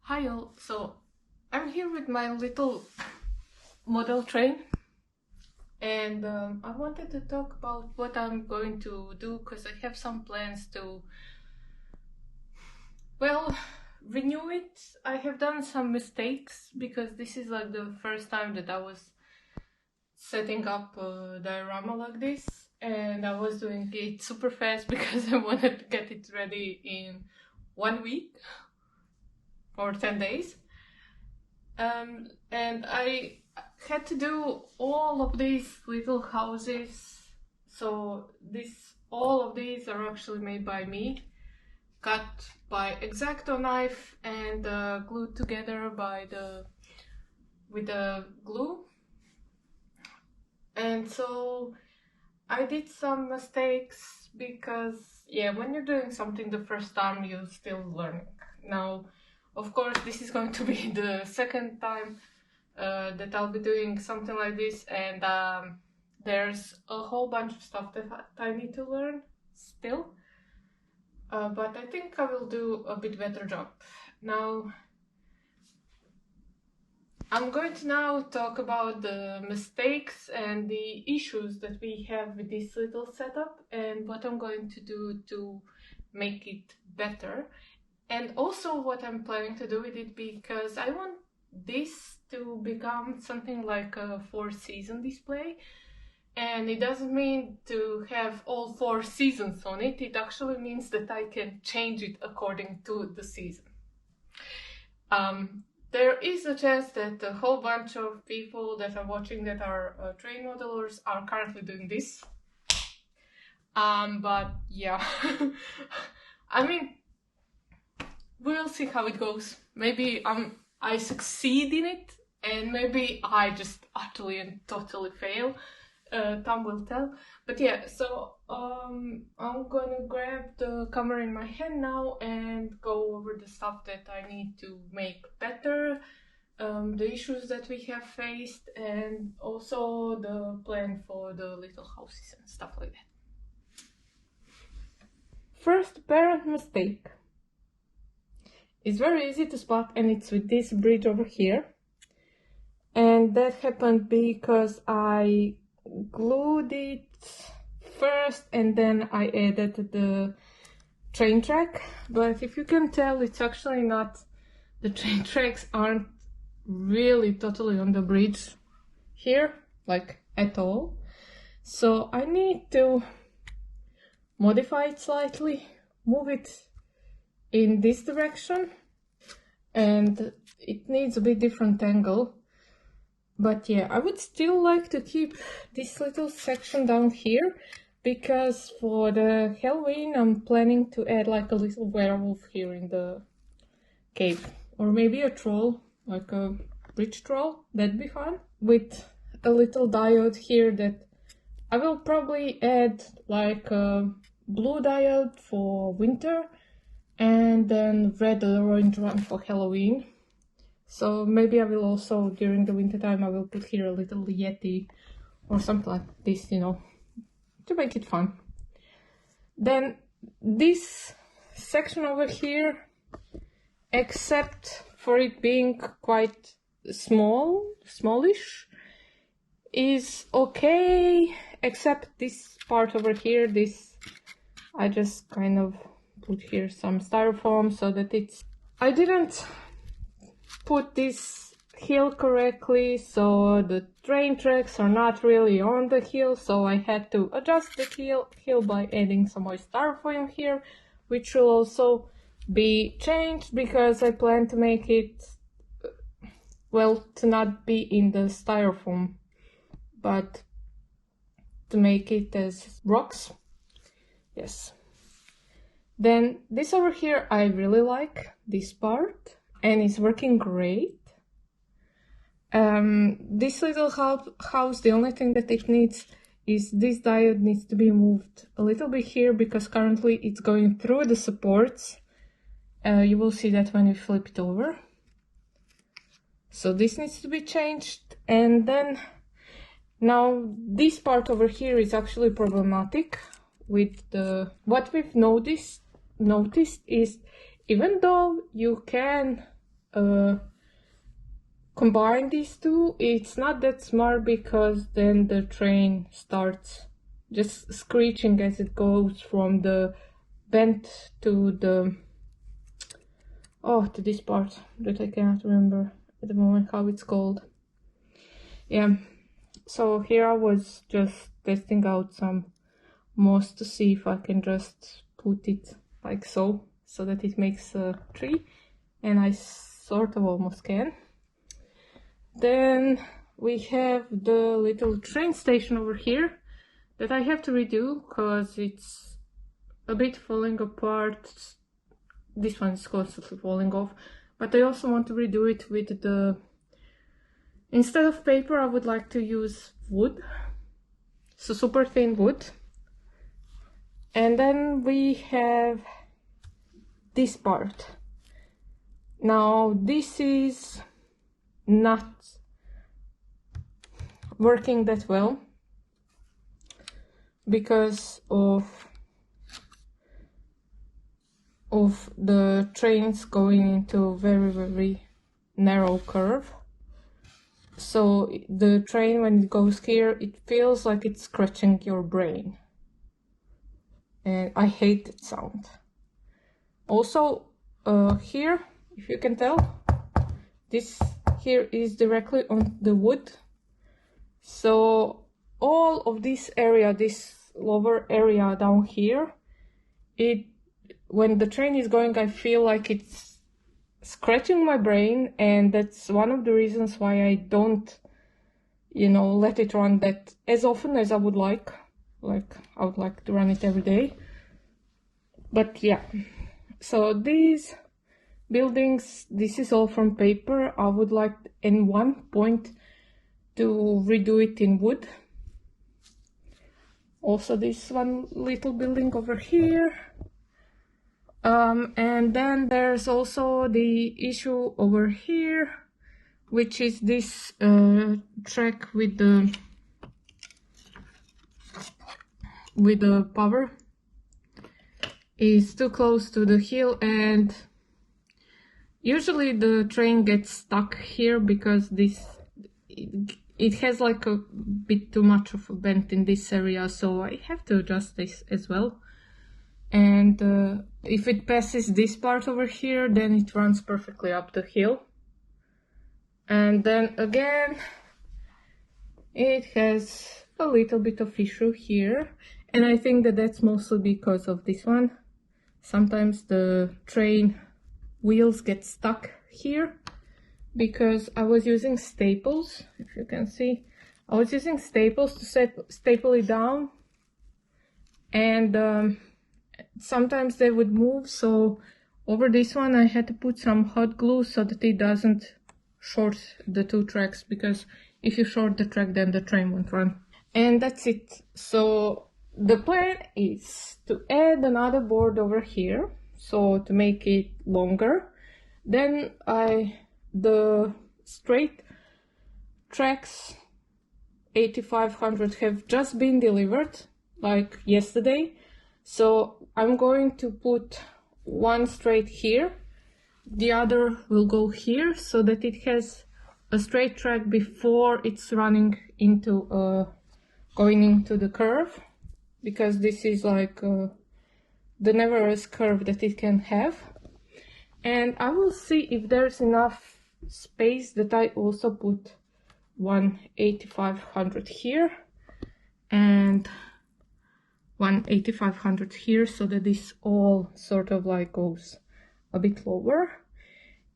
Hi all, so I'm here with my little model train and I wanted to talk about what I'm going to do because I have some plans to, well, renew it. I have done some mistakes because this is like the first time that I was setting up a diorama like this, and I was doing it super fast because I wanted to get it ready in 1 week or 10 days. And I had to do all of these little houses. So all of these are actually made by me, cut by X-Acto knife and glued together with the glue. And so I did some mistakes because, yeah, when you're doing something the first time, you're still learning. Now, of course, this is going to be the second time that I'll be doing something like this, and there's a whole bunch of stuff that I need to learn still, but I think I will do a bit better job. Now, I'm going to now talk about the mistakes and the issues that we have with this little setup and what I'm going to do to make it better. And also what I'm planning to do with it, because I want this to become something like a 4-season display. And it doesn't mean to have all 4 seasons on it. It actually means that I can change it according to the season. There is a chance that a whole bunch of people that are watching that are train modelers are currently doing this. But yeah, I mean, we'll see how it goes. Maybe I succeed in it, and maybe I just utterly and totally fail. Time will tell. But yeah, so I'm gonna grab the camera in my hand now and go over the stuff that I need to make better, the issues that we have faced, and also the plan for the little houses and stuff like that. First apparent mistake. It's very easy to spot, and it's with this bridge over here. And that happened because I glued it first and then I added the train track. But if you can tell, it's actually not, the train tracks aren't really totally on the bridge here, like at all. So I need to modify it slightly, move it in this direction, and it needs a bit different angle. But yeah, I would still like to keep this little section down here, because for the Halloween I'm planning to add like a little werewolf here in the cave, or maybe a troll, like a bridge troll. That'd be fun, with a little diode here that I will probably add like a blue diode for winter and then red or orange one for Halloween. So maybe I will also, during the winter time, I will put here a little Yeti or something like this, you know, to make it fun. Then this section over here, except for it being quite smallish, is okay, except this part over here, I just kind of put here some styrofoam so that I didn't put this hill correctly, so the train tracks are not really on the hill, so I had to adjust the hill by adding some more styrofoam here, which will also be changed because I plan to make it, well, to not be in the styrofoam, but to make it as rocks. Yes. Then this over here, I really like this part, and it's working great. This little house, the only thing that it needs is this diode needs to be moved a little bit here, because currently it's going through the supports. You will see that when we flip it over. So this needs to be changed. And then now this part over here is actually problematic with what we've noticed is, even though you can combine these two, it's not that smart, because then the train starts just screeching as it goes from the vent to the to this part that I cannot remember at the moment how it's called. Yeah, so here I was just testing out some moss to see if I can just put it like so that it makes a tree, and I sort of almost can. Then we have the little train station over here that I have to redo because it's a bit falling apart. This one is constantly falling off, but I also want to redo it with the, instead of paper, I would like to use wood, so super thin wood. And then we have this part. Now this is not working that well because of the trains going into a very, very narrow curve. So the train, when it goes here, it feels like it's scratching your brain. And I hate that sound. Also, here, if you can tell, this here is directly on the wood. So all of this area, this lower area down here, when the train is going, I feel like it's scratching my brain, and that's one of the reasons why I don't, let it run that as often as I would like. Like, I would like to run it every day. But yeah, so these buildings, this is all from paper. I would like in one point to redo it in wood. Also this one little building over here. And then there's also the issue over here, which is this track with the power is too close to the hill, and usually the train gets stuck here because it has like a bit too much of a bend in this area, so I have to adjust this as well. And if it passes this part over here, then it runs perfectly up the hill. And then again, it has a little bit of issue here, and I think that that's mostly because of this one. Sometimes the train wheels get stuck here because I was using staples, if you can see. I was using staples to staple it down, and sometimes they would move, so over this one I had to put some hot glue so that it doesn't short the two tracks, because if you short the track, then the train won't run. And that's it. So the plan is to add another board over here, so to make it longer. Then the straight tracks 8500 have just been delivered, like yesterday. So I'm going to put one straight here, the other will go here, so that it has a straight track before it's running into going into the curve, because this is like the narrowest curve that it can have. And I will see if there's enough space that I also put one 8500 here and one 8500 here, so that this all sort of like goes a bit lower.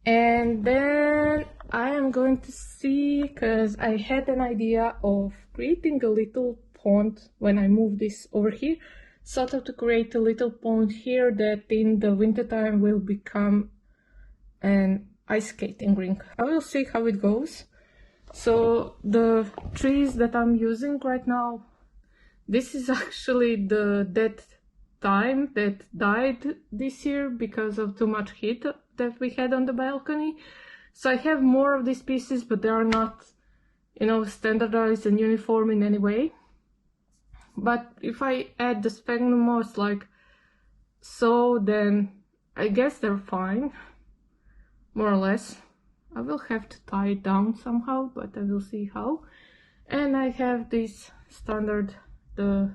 And then I am going to see, because I had an idea of creating a little pond when I move this over here, sort of to create a little pond here that in the winter time will become an ice skating rink. I will see how it goes. So the trees that I'm using right now, this is actually the dead thyme that died this year because of too much heat that we had on the balcony. So I have more of these pieces, but they are not, standardized and uniform in any way. But if I add the sphagnum moss like so, then I guess they're fine, more or less. I will have to tie it down somehow, but I will see how. And I have this standard, the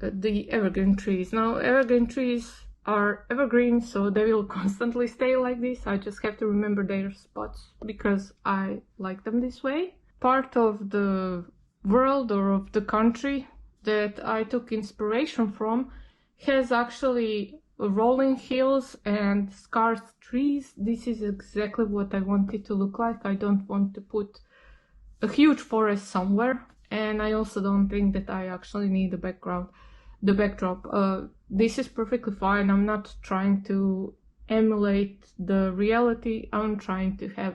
evergreen trees. Now evergreen trees are evergreen, so they will constantly stay like this. I just have to remember their spots because I like them this way. Part of the world or of the country that I took inspiration from has actually rolling hills and scarce trees. This is exactly what I want it to look like. I don't want to put a huge forest somewhere, and I also don't think that I actually need the backdrop. This is perfectly fine. I'm not trying to emulate the reality. I'm trying to have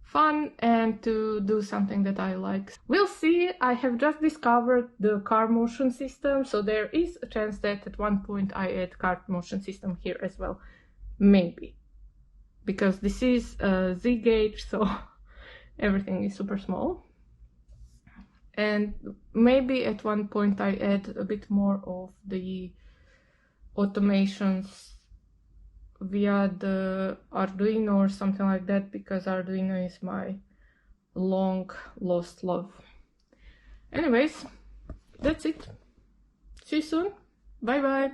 fun and to do something that I like. We'll see. I have just discovered the car motion system, so there is a chance that at one point I add car motion system here as well. Maybe. Because this is a Z gauge, so everything is super small. And maybe at one point I add a bit more of the automations via the Arduino or something like that, because Arduino is my long lost love. Anyways, that's it. See you soon. Bye bye.